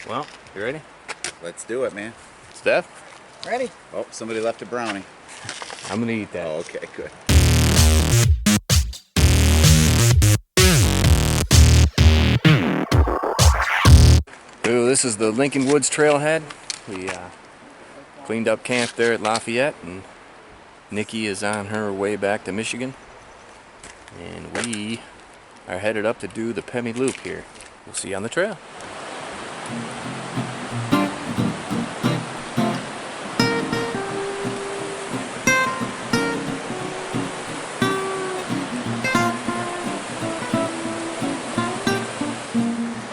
Well, you ready? Let's do it, man. Steph? Ready? Oh, somebody left a brownie. I'm gonna eat that. Oh, okay, good. So this is the Lincoln Woods trailhead. We cleaned up camp there at Lafayette, and Nikki is on her way back to Michigan. And we are headed up to do the Pemi Loop here. We'll see you on the trail.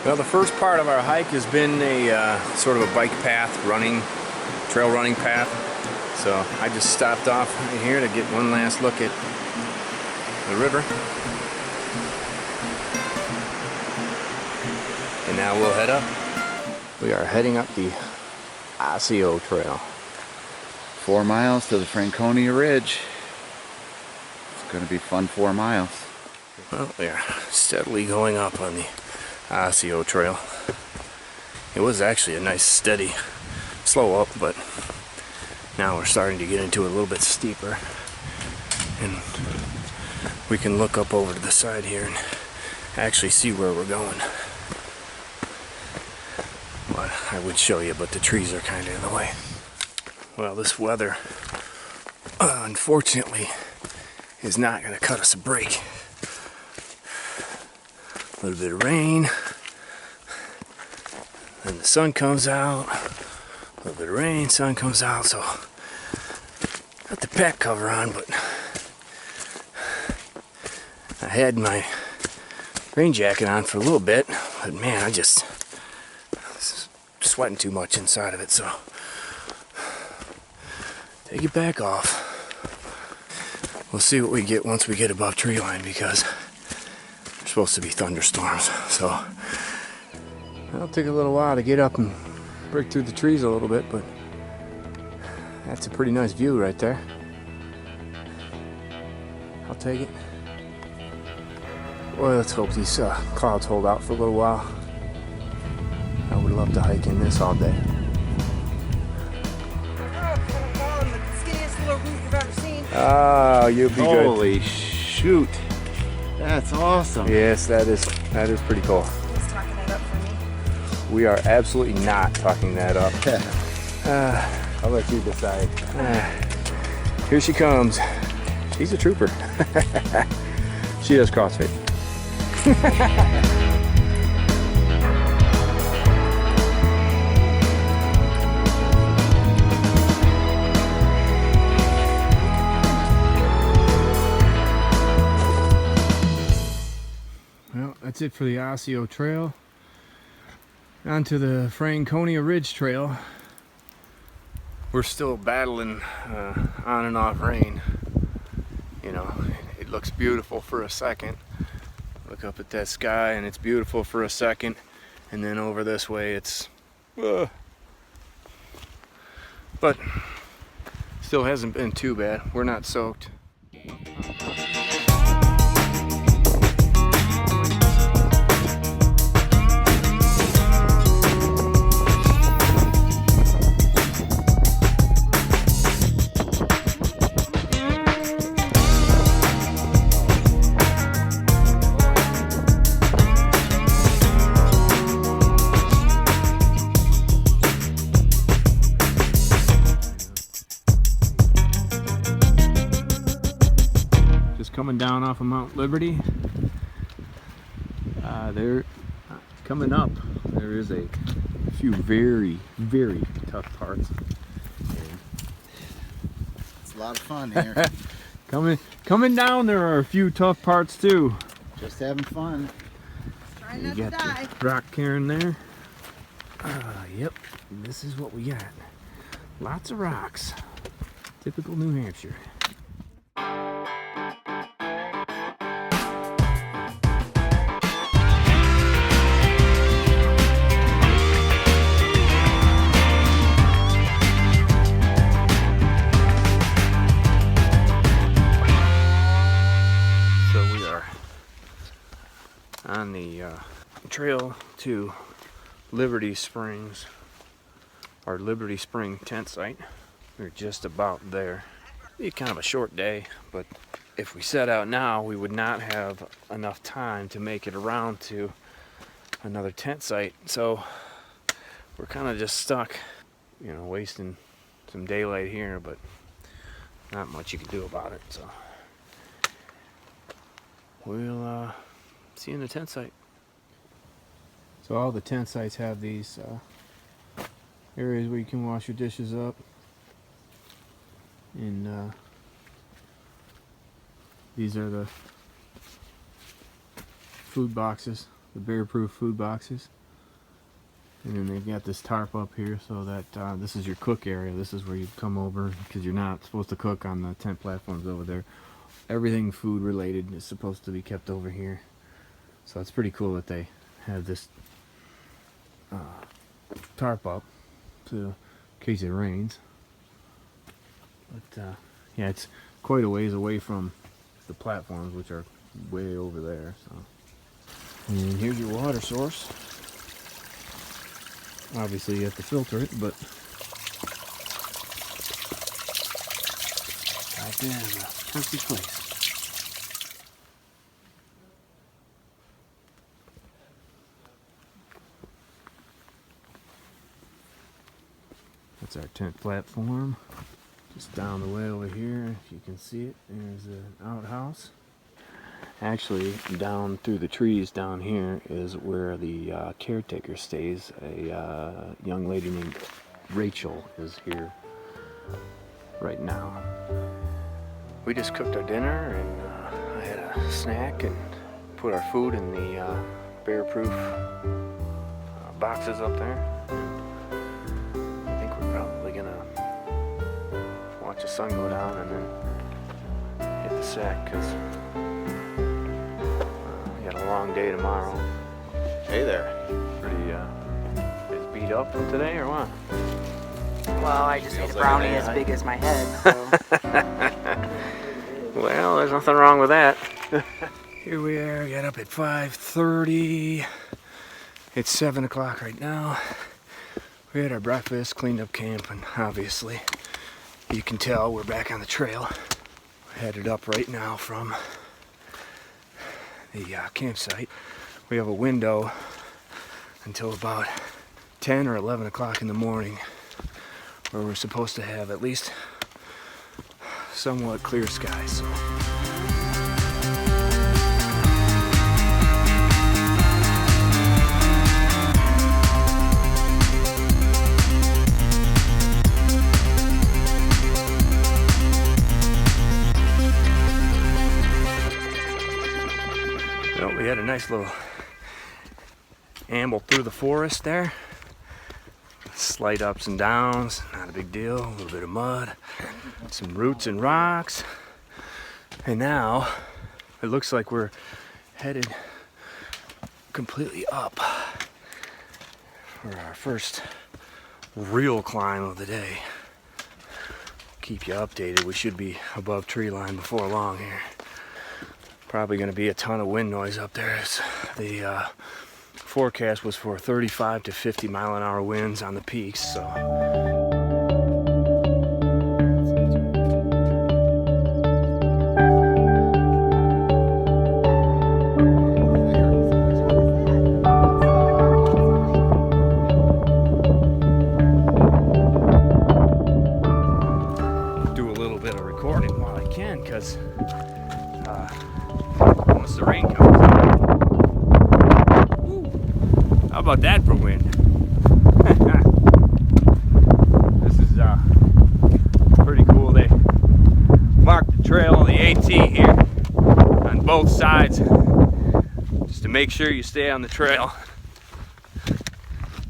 Well, the first part of our hike has been a sort of a bike path, trail running path. So I just stopped off right here to get one last look at the river. And now we'll head up. We are heading up the Osseo Trail. 4 miles to the Franconia Ridge. It's going to be fun 4 miles. Well, we are steadily going up on the Osseo Trail. It was actually a nice steady slow up, but now we're starting to get into it a little bit steeper, and we can look up over to the side here and actually see where we're going. But I would show you, but the trees are kind of in the way. Well, this weather unfortunately is not going to cut us a break. A little bit of rain, then the sun comes out, a little bit of rain, sun comes out, so got the pack cover on, but I had my rain jacket on for a little bit, but man, I just sweating too much inside of it, so take it back off. We'll see what we get once we get above tree line, because supposed to be thunderstorms, so it'll take a little while to get up and break through the trees a little bit, but that's a pretty nice view right there. I'll take it. Well, let's hope these clouds hold out for a little while. I would love to hike in this all day. Oh, you'll be good. Holy shoot. That's awesome. Yes, that is pretty cool. He's talking that up for me. We are absolutely not talking that up. I'll let you decide. Here she comes. She's a trooper. She does CrossFit. Well, that's it for the Osseo Trail. On to the Franconia Ridge Trail. We're still battling on and off rain. You know, it looks beautiful for a second. Look up at that sky and it's beautiful for a second. And then over this way it's... but still hasn't been too bad. We're not soaked. Coming down off of Mount Liberty. There, coming up, there is a few very, very tough parts. It's a lot of fun here. Coming down, there are a few tough parts too. Just having fun. Trying You not to got die. the rock cairn there. Yep, this is what we got. Lots of rocks. Typical New Hampshire. on the trail to Liberty Springs, our Liberty Spring tent site. We're just about there. Be kind of a short day, but if we set out now, we would not have enough time to make it around to another tent site. So we're kind of just stuck, you know, wasting some daylight here, but not much you can do about it. So we'll see you in the tent site. So all the tent sites have these areas where you can wash your dishes up, and these are the food boxes, the bear-proof food boxes. And then they've got this tarp up here so that this is your cook area. This is where you come over because you're not supposed to cook on the tent platforms over there. Everything food related is supposed to be kept over here. So it's pretty cool that they have this tarp up in case it rains. But yeah, it's quite a ways away from the platforms, which are way over there. So, and here's your water source. Obviously you have to filter it, but right there is a perfect place. That's our tent platform. Just down the way over here, if you can see it, there's an outhouse. Actually, down through the trees down here is where the caretaker stays. A young lady named Rachel is here right now. We just cooked our dinner, and I had a snack and put our food in the bear-proof boxes up there. I think we're probably gonna watch the sun go down and then hit the sack, because we got a long day tomorrow. Hey there. Pretty is beat up from today or what? Well, I just ate a brownie as big as my head, so. Well, there's nothing wrong with that. Here we are, we got up at 5:30. It's 7 o'clock right now. We had our breakfast, cleaned up camp, and obviously you can tell we're back on the trail. We're headed up right now from the campsite. We have a window until about 10 or 11 o'clock in the morning where we're supposed to have at least somewhat clear skies. So. Well, we had a nice little amble through the forest there. Slight ups and downs, not a big deal. A little bit of mud, some roots and rocks. And now it looks like we're headed completely up for our first real climb of the day. Keep you updated. We should be above tree line before long here. Probably going to be a ton of wind noise up there. The forecast was for 35 to 50 mile an hour winds on the peaks, so. Do a little bit of recording while I can, because once the rain comes out. How about that for wind? This is pretty cool. They marked the trail, the AT here, on both sides, just to make sure you stay on the trail.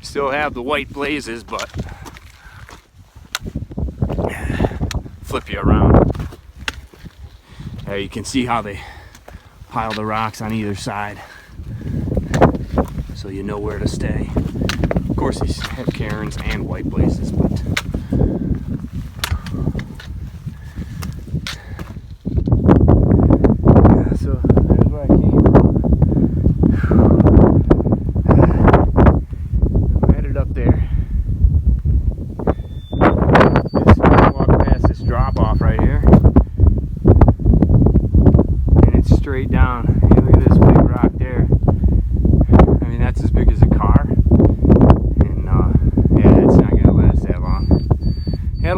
Still have the white blazes, but flip you around. There you can see how they pile the rocks on either side, so you know where to stay. Of course, these have cairns and white blazes, but yeah, so there's where I came from.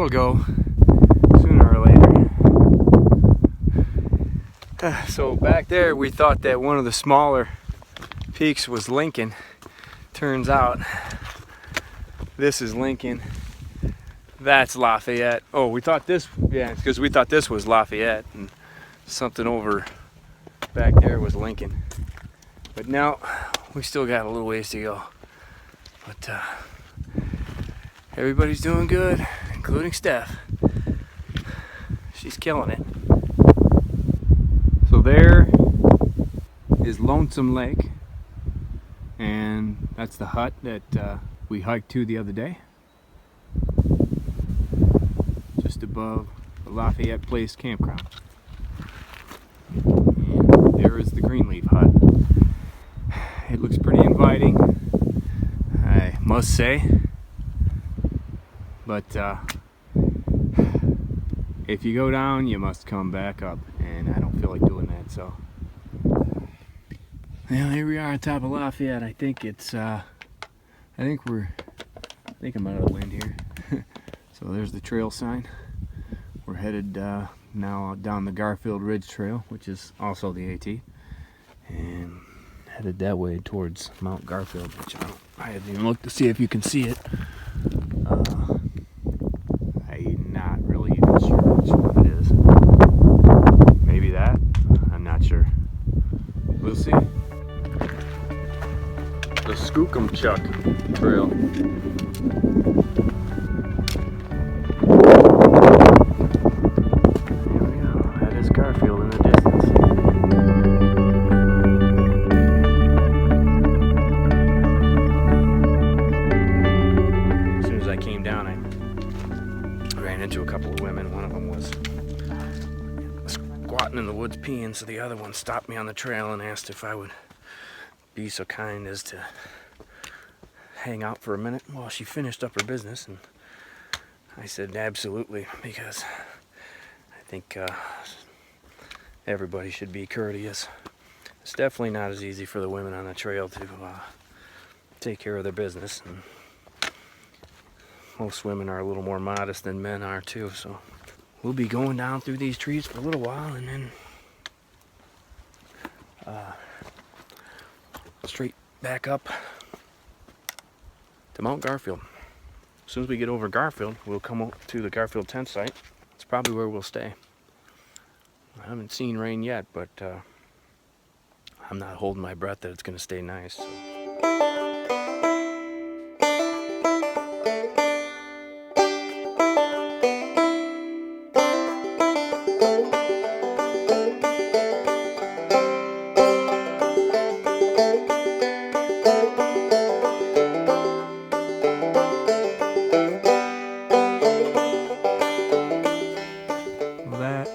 will go sooner or later. So back there we thought that one of the smaller peaks was Lincoln. Turns out this is Lincoln. That's Lafayette. Oh, we thought this, yeah, because we thought this was Lafayette and something over back there was Lincoln. But now we still got a little ways to go. But everybody's doing good, including Steph. She's killing it. So there is Lonesome Lake, and that's the hut that we hiked to the other day. Just above the Lafayette Place campground. And there is the Greenleaf hut. It looks pretty inviting, I must say. But if you go down, you must come back up, and I don't feel like doing that, so. Well, here we are on top of Lafayette. I think it's, I think I'm out of the wind here. So there's the trail sign. We're headed now down the Garfield Ridge Trail, which is also the AT, and headed that way towards Mount Garfield, which I haven't even looked to see if you can see it. I'm not really even sure which one it is. Maybe that? I'm not sure. We'll see. The Skookumchuck Trail. There we go. That is Garfield in the distance. As soon as I came down, I ran into a couple of women. One of them was squatting in the woods peeing, so the other one stopped me on the trail and asked if I would be so kind as to hang out for a minute while she finished up her business, and I said absolutely, because I think everybody should be courteous. It's definitely not as easy for the women on the trail to take care of their business, and most women are a little more modest than men are too, so we'll be going down through these trees for a little while and then straight back up to Mount Garfield. As soon as we get over Garfield, we'll come up to the Garfield tent site. It's probably where we'll stay. I haven't seen rain yet, but I'm not holding my breath that it's going to stay nice. So.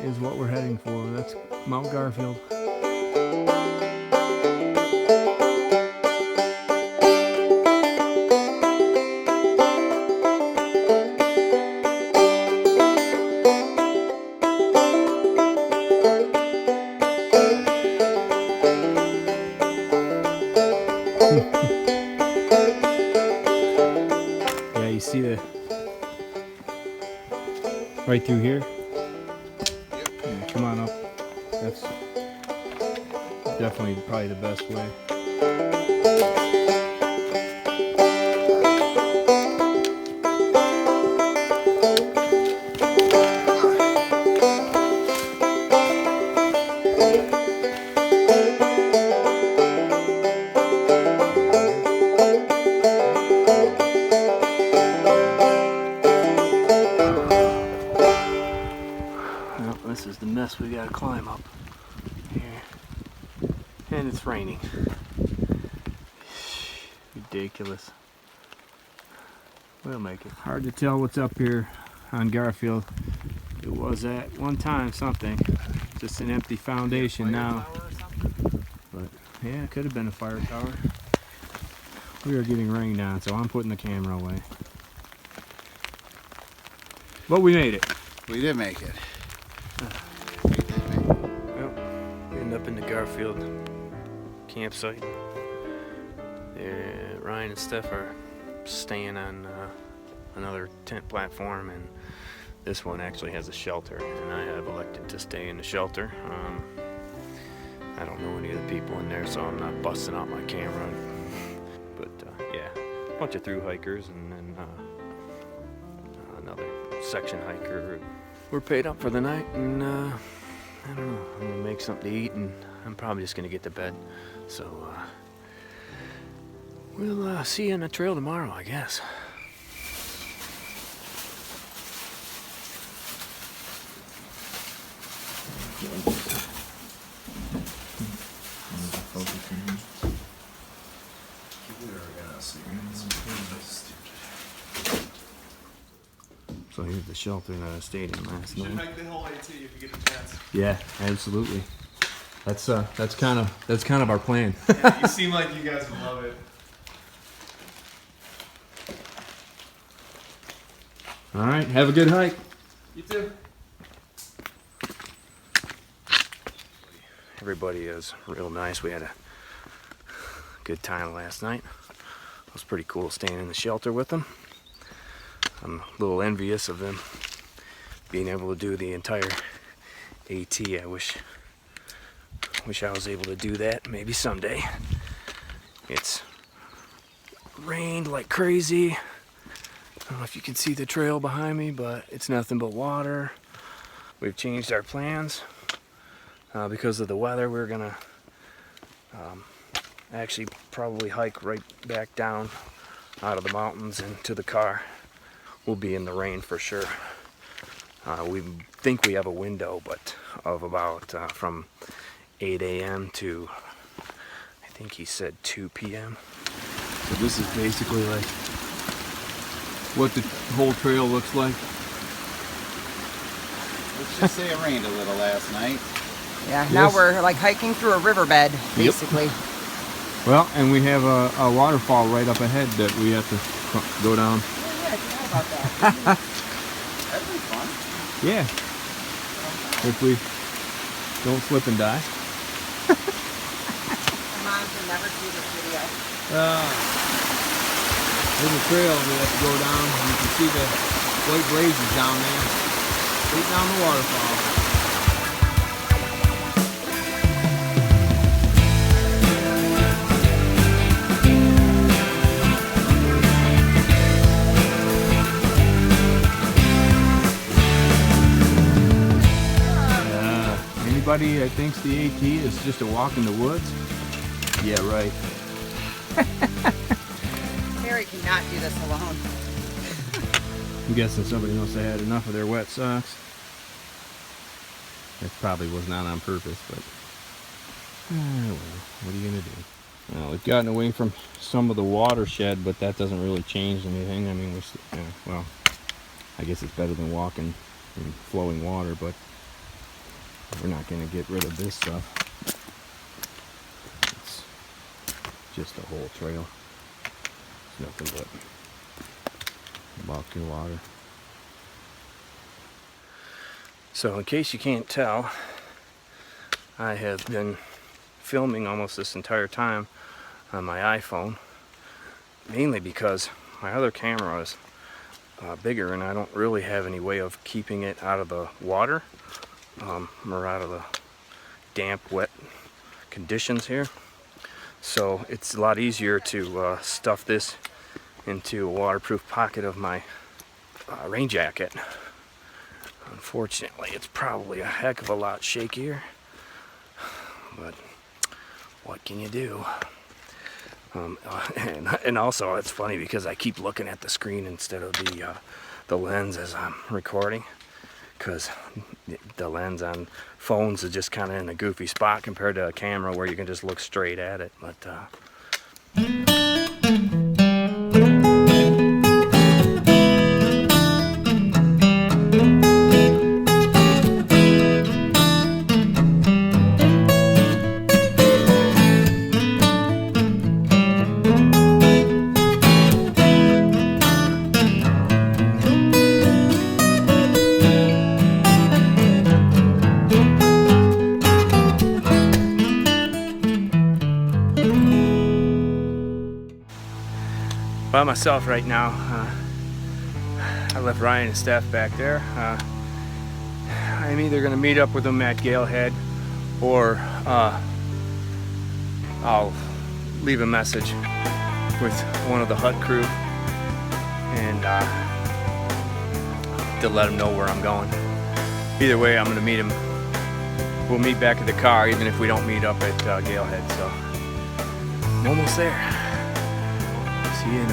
Is what we're heading for. That's Mount Garfield. Yeah, you see the right through here. Come on up. That's definitely probably the best way. Well, this is the mess we gotta climb up here. And it's raining. Ridiculous. We'll make it. Hard to tell what's up here on Garfield. It was at one time something. Just an empty foundation now. But yeah, it could have been a fire tower. We are getting rained on, so I'm putting the camera away. But we made it. We did make it. Well, we end up in the Garfield campsite. Ryan and Steph are staying on another tent platform, and This one actually has a shelter, and I have elected to stay in the shelter. I don't know any of the people in there, so I'm not busting out my camera. But yeah, a bunch of through hikers, and then another section hiker. We're paid up for the night, and I don't know, I'm gonna make something to eat, and I'm probably just gonna get to bed. So we'll see you on the trail tomorrow, I guess. So here's the shelter that I stayed in last night. You should hike the whole AT if you get a chance. Yeah, absolutely. That's kind of our plan. Yeah, you seem like you guys would love it. All right, have a good hike. You too. Everybody is real nice. We had a good time last night. It was pretty cool staying in the shelter with them. I'm a little envious of them being able to do the entire AT. I wish I was able to do that maybe someday. It's rained like crazy. I don't know if you can see the trail behind me, but it's nothing but water. We've changed our plans because of the weather. We're gonna actually probably hike right back down out of the mountains into the car. We'll be in the rain for sure. We think we have a window, but of about from 8 a.m. to, I think he said 2 p.m. So this is basically like what the whole trail looks like. Let's just say it rained a little last night. Yeah, now Yes. we're like hiking through a riverbed, basically. Well, and we have a waterfall right up ahead that we have to go down. Yeah, I forgot about that. That'd be fun. Yeah. If we don't slip and die. My mom can never see this video. There's a trail we have to go down. You can see the white blazes down there. Straight down the waterfall. Anybody that thinks the AT is just a walk in the woods? Yeah, right. Harry cannot do this alone. I'm guessing somebody must have had enough of their wet socks. That probably was not on purpose, but well, what are you gonna do? Well, we've gotten away from some of the watershed, but that doesn't really change anything. I mean, well, I guess it's better than walking in flowing water, but we're not gonna get rid of this stuff. It's just a whole trail. It's nothing but muck and water. So in case you can't tell, I have been filming almost this entire time on my iPhone, mainly because my other camera is bigger and I don't really have any way of keeping it out of the water or out of the damp, wet conditions here. So it's a lot easier to stuff this into a waterproof pocket of my rain jacket. Unfortunately, it's probably a heck of a lot shakier, but what can you do? And also, it's funny because I keep looking at the screen instead of the lens as I'm recording, because the lens on phones is just kind of in a goofy spot compared to a camera where you can just look straight at it. But by myself right now. I left Ryan and Steph back there. I'm either gonna meet up with them at Galehead, or I'll leave a message with one of the hut crew and to let them know where I'm going. Either way, I'm gonna meet him. We'll meet back at the car, even if we don't meet up at Galehead. So I'm almost there. See you in